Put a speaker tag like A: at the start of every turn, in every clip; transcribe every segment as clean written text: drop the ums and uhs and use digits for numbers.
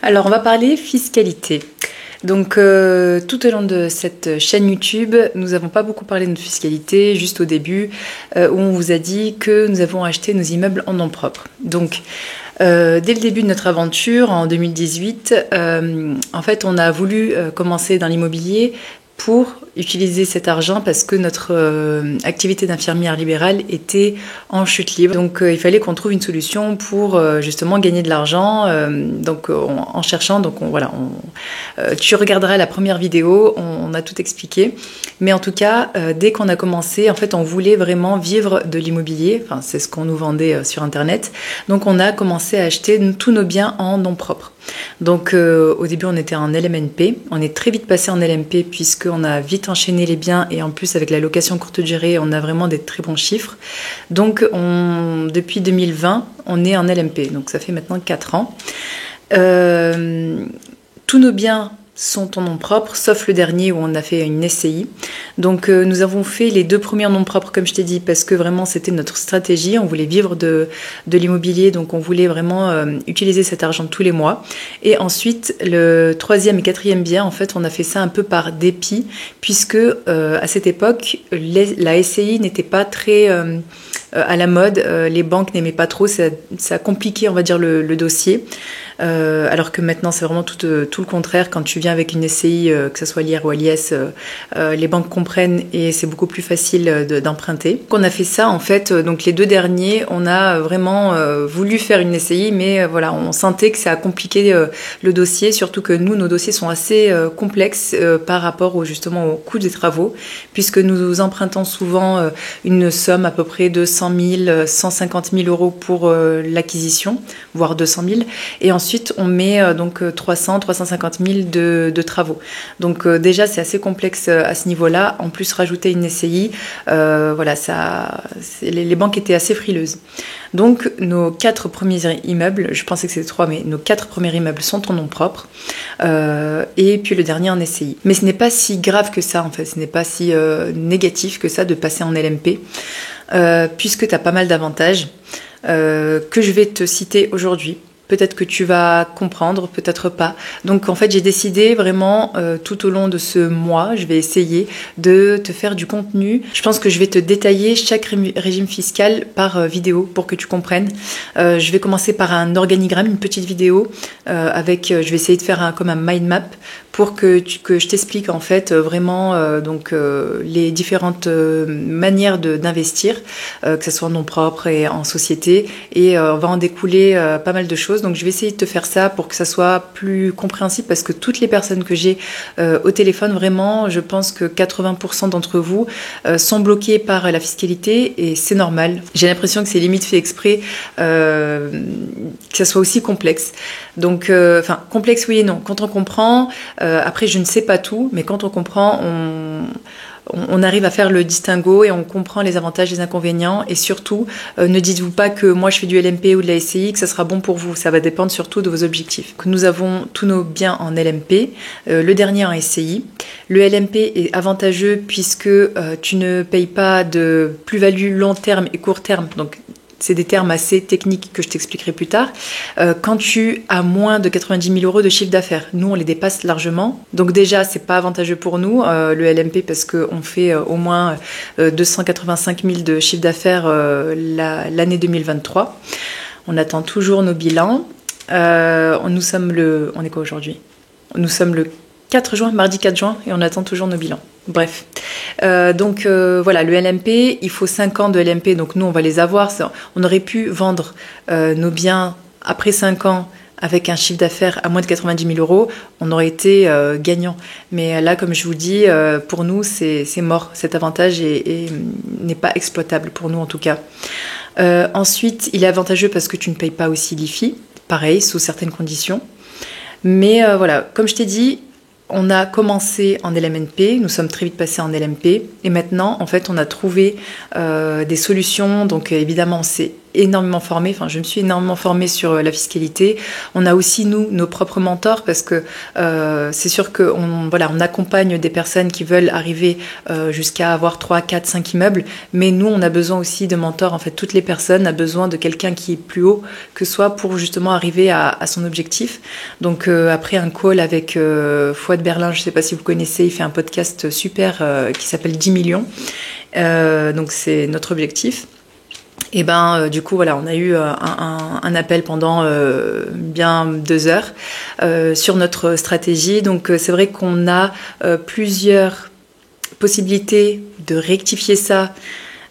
A: Alors, on va parler fiscalité. Donc, tout au long de cette chaîne YouTube, nous n'avons pas beaucoup parlé de notre fiscalité, juste au début, où on vous a dit que nous avons acheté nos immeubles en nom propre. Donc, dès le début de notre aventure, en 2018, en fait, on a voulu commencer dans l'immobilier pour utiliser cet argent parce que notre activité d'infirmière libérale était en chute libre. Donc il fallait qu'on trouve une solution pour justement gagner de l'argent. En cherchant, tu regarderas la première vidéo, on a tout expliqué. Mais en tout cas, dès qu'on a commencé, en fait, on voulait vraiment vivre de l'immobilier. Enfin, c'est ce qu'on nous vendait sur Internet. Donc on a commencé à acheter tous nos biens en nom propre. Donc au début on était en LMNP, on est très vite passé en LMP puisqu'on a vite enchaîné les biens et en plus avec la location courte durée on a vraiment des très bons chiffres. Donc depuis 2020 on est en LMP, donc ça fait maintenant 4 ans. Tous nos biens sont en nom propre, sauf le dernier où on a fait une SCI. Donc nous avons fait les 2 premiers en nom propre, comme je t'ai dit, parce que vraiment c'était notre stratégie. On voulait vivre de l'immobilier, donc on voulait vraiment utiliser cet argent tous les mois. Et ensuite, le 3e et 4e bien, en fait, on a fait ça un peu par dépit, puisque à cette époque, la SCI n'était pas très à la mode. Les banques n'aimaient pas trop, ça a compliqué, on va dire, le dossier. Alors que maintenant c'est vraiment tout le contraire. Quand tu viens avec une SCI, que ce soit l'IR ou à l'IS, les banques comprennent et c'est beaucoup plus facile d'emprunter. Donc on a fait ça en fait, donc les 2 derniers on a vraiment voulu faire une SCI, mais voilà, on sentait que ça a compliqué le dossier, surtout que nous nos dossiers sont assez complexes par rapport justement au coût des travaux, puisque nous empruntons souvent une somme à peu près de 100 000, 150 000 euros pour l'acquisition, voire 200 000, et ensuite on met donc 300, 350 000 de travaux. Donc déjà c'est assez complexe à ce niveau-là. En plus rajouter une SCI, les banques étaient assez frileuses. Donc nos 4 premiers immeubles, je pensais que c'était 3, mais nos 4 premiers immeubles sont en nom propre, et puis le dernier en SCI. Mais ce n'est pas si grave que ça en fait, ce n'est pas si négatif que ça de passer en LMP, puisque tu as pas mal d'avantages que je vais te citer aujourd'hui. Peut-être que tu vas comprendre, peut-être pas. Donc en fait j'ai décidé vraiment tout au long de ce mois, je vais essayer de te faire du contenu. Je pense que je vais te détailler chaque régime fiscal par vidéo pour que tu comprennes. Je vais commencer par un organigramme, une petite vidéo je vais essayer de faire comme un mind map pour que je t'explique en fait vraiment les différentes manières d'investir, que ce soit en nom propre et en société, et on va en découler pas mal de choses. Donc je vais essayer de te faire ça pour que ça soit plus compréhensible, parce que toutes les personnes que j'ai au téléphone, vraiment, je pense que 80% d'entre vous sont bloqués par la fiscalité, et c'est normal. J'ai l'impression que c'est limite fait exprès que ça soit aussi complexe. Donc, complexe oui et non. Quand on comprend, après je ne sais pas tout, mais quand on comprend, on arrive à faire le distinguo et on comprend les avantages et les inconvénients. Et surtout, ne dites-vous pas que moi je fais du LMP ou de la SCI, que ça sera bon pour vous. Ça va dépendre surtout de vos objectifs. Nous avons tous nos biens en LMP, le dernier en SCI. Le LMP est avantageux puisque tu ne payes pas de plus-value long terme et court terme. Donc c'est des termes assez techniques que je t'expliquerai plus tard. Quand tu as moins de 90 000 euros de chiffre d'affaires, nous on les dépasse largement. Donc déjà c'est pas avantageux pour nous le LMP, parce qu'on fait au moins 285 000 de chiffre d'affaires l'année 2023. On attend toujours nos bilans. On est quoi aujourd'hui ? Nous sommes le 4 juin, mardi 4 juin, et on attend toujours nos bilans. Bref. Voilà, le LMP, il faut 5 ans de LMP, donc nous on va les avoir. On aurait pu vendre nos biens après 5 ans avec un chiffre d'affaires à moins de 90 000 euros, on aurait été gagnant. Mais là, comme je vous dis, pour nous c'est mort. Cet avantage n'est pas exploitable pour nous en tout cas. Ensuite, il est avantageux parce que tu ne payes pas aussi l'IFI, pareil, sous certaines conditions. Mais voilà, comme je t'ai dit, on a commencé en LMNP, nous sommes très vite passés en LMP, et maintenant, en fait, on a trouvé des solutions. Donc, évidemment, on s'est énormément formée, enfin je me suis énormément formée sur la fiscalité. On a aussi nous nos propres mentors parce que c'est sûr qu'on on accompagne des personnes qui veulent arriver jusqu'à avoir 3, 4, 5 immeubles, mais nous on a besoin aussi de mentors. En fait, toutes les personnes ont besoin de quelqu'un qui est plus haut que soi pour justement arriver à son objectif. Donc après un call avec Fouad Berlin, je ne sais pas si vous connaissez, il fait un podcast super qui s'appelle 10 millions. Donc c'est notre objectif. Et du coup voilà, on a eu un appel pendant bien 2 heures sur notre stratégie. Donc c'est vrai qu'on a plusieurs possibilités de rectifier ça.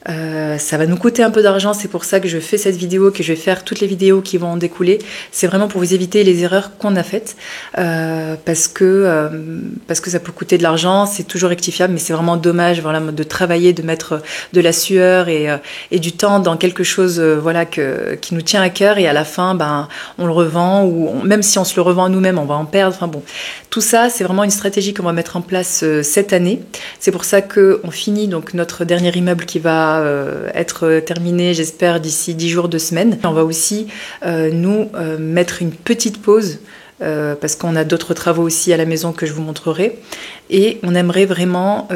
A: Ça va nous coûter un peu d'argent, c'est pour ça que je fais cette vidéo, que je vais faire toutes les vidéos qui vont en découler. C'est vraiment pour vous éviter les erreurs qu'on a faites, parce que ça peut coûter de l'argent, c'est toujours rectifiable, mais c'est vraiment dommage de travailler, de mettre de la sueur et du temps dans quelque chose qui nous tient à cœur, et à la fin on le revend, ou même si on se le revend nous-mêmes, on va en perdre. Enfin bon, tout ça c'est vraiment une stratégie qu'on va mettre en place cette année. C'est pour ça qu'on finit donc notre dernier immeuble qui va être terminé, j'espère, d'ici 10 jours, 2 semaines. On va aussi mettre une petite pause parce qu'on a d'autres travaux aussi à la maison que je vous montrerai, et on aimerait vraiment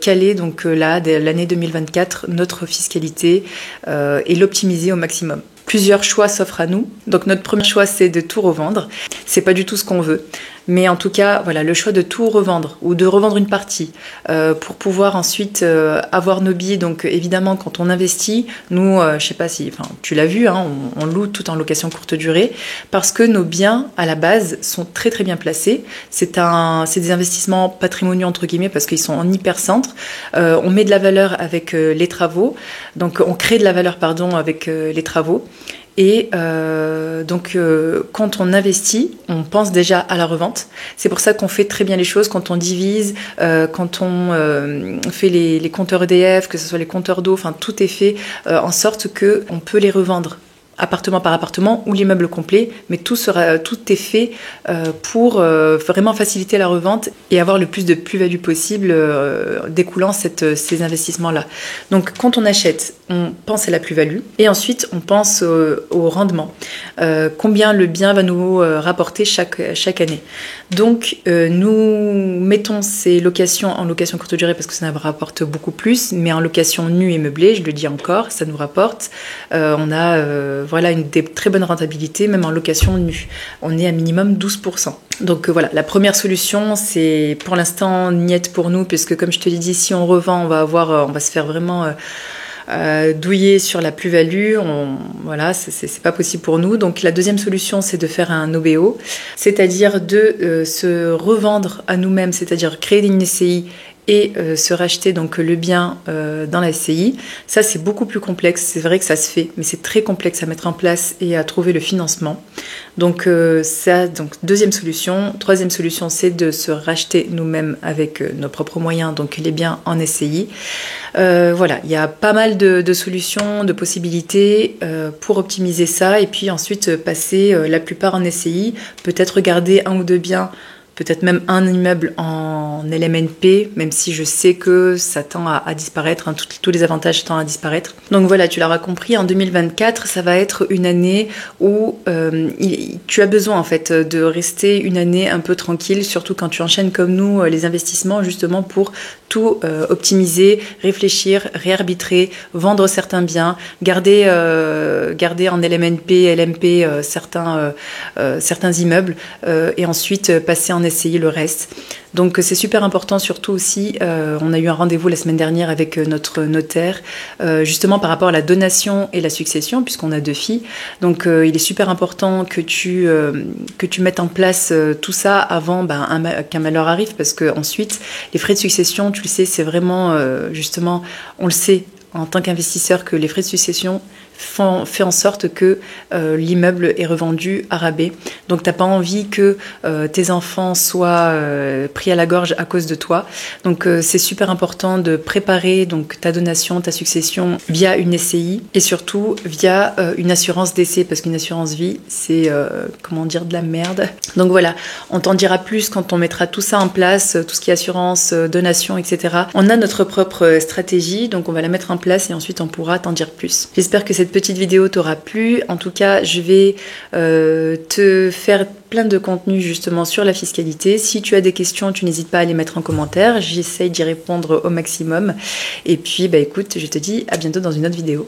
A: caler donc là, dès l'année 2024, notre fiscalité et l'optimiser au maximum. Plusieurs choix s'offrent à nous. Donc notre premier choix, c'est de tout revendre. C'est pas du tout ce qu'on veut, mais en tout cas voilà, le choix de tout revendre ou de revendre une partie pour pouvoir ensuite avoir nos billets. Donc évidemment, quand on investit, nous je sais pas si, enfin tu l'as vu, hein, on loue tout en location courte durée parce que nos biens à la base sont très très bien placés. C'est des investissements patrimoniaux entre guillemets parce qu'ils sont en hypercentre. On met de la valeur avec les travaux, donc on crée de la valeur avec les travaux. Et quand on investit, on pense déjà à la revente. C'est pour ça qu'on fait très bien les choses quand on divise, quand on fait les compteurs EDF, que ce soit les compteurs d'eau, enfin tout est fait en sorte qu'on peut les revendre appartement par appartement ou l'immeuble complet, mais tout est fait pour vraiment faciliter la revente et avoir le plus de plus-value possible découlant ces investissements-là. Donc quand on achète, on pense à la plus-value et ensuite on pense au rendement. Combien le bien va nous rapporter chaque année. Donc nous mettons ces locations en location courte durée parce que ça nous rapporte beaucoup plus, mais en location nue et meublée, je le dis encore, ça nous rapporte. On a des très bonnes rentabilités, même en location nue. On est à minimum 12%. Donc voilà, la première solution, c'est pour l'instant niette pour nous, puisque comme je te l'ai dit, si on revend, on va se faire vraiment douiller sur la plus-value. C'est pas possible pour nous. Donc la deuxième solution, c'est de faire un OBO, c'est-à-dire de se revendre à nous-mêmes, c'est-à-dire créer une SCI et se racheter donc le bien dans la SCI. Ça, c'est beaucoup plus complexe. C'est vrai que ça se fait, mais c'est très complexe à mettre en place et à trouver le financement. Donc deuxième solution. Troisième solution, c'est de se racheter nous-mêmes avec nos propres moyens, donc les biens en SCI. Il y a pas mal de solutions, de possibilités pour optimiser ça, et puis ensuite passer la plupart en SCI, peut-être garder 1 ou 2 biens, peut-être même un immeuble en LMNP, même si je sais que ça tend à disparaître, hein, tous les avantages tendent à disparaître. Donc voilà, tu l'auras compris, en 2024, ça va être une année où tu as besoin en fait de rester une année un peu tranquille, surtout quand tu enchaînes comme nous les investissements, justement pour tout optimiser, réfléchir, réarbitrer, vendre certains biens, garder en LMNP, LMP certains immeubles et ensuite passer en SCI le reste. Donc c'est super important, surtout aussi, on a eu un rendez-vous la semaine dernière avec notre notaire, justement par rapport à la donation et la succession, puisqu'on a 2 filles. Donc il est super important que tu mettes en place tout ça avant qu'un malheur arrive, parce que ensuite les frais de succession, tu le sais, c'est vraiment, justement, on le sait en tant qu'investisseur que les frais de succession fait en sorte que l'immeuble est revendu à rabais. Donc t'as pas envie que tes enfants soient pris à la gorge à cause de toi. Donc c'est super important de préparer donc ta donation, ta succession via une SCI et surtout via une assurance décès, parce qu'une assurance vie c'est de la merde. Donc voilà, on t'en dira plus quand on mettra tout ça en place, tout ce qui est assurance, donation, etc. On a notre propre stratégie, donc on va la mettre en place et ensuite on pourra t'en dire plus. J'espère que cette cette petite vidéo t'aura plu. En tout cas, je vais te faire plein de contenu justement sur la fiscalité. Si tu as des questions, tu n'hésites pas à les mettre en commentaire. J'essaye d'y répondre au maximum. Et puis, écoute, je te dis à bientôt dans une autre vidéo.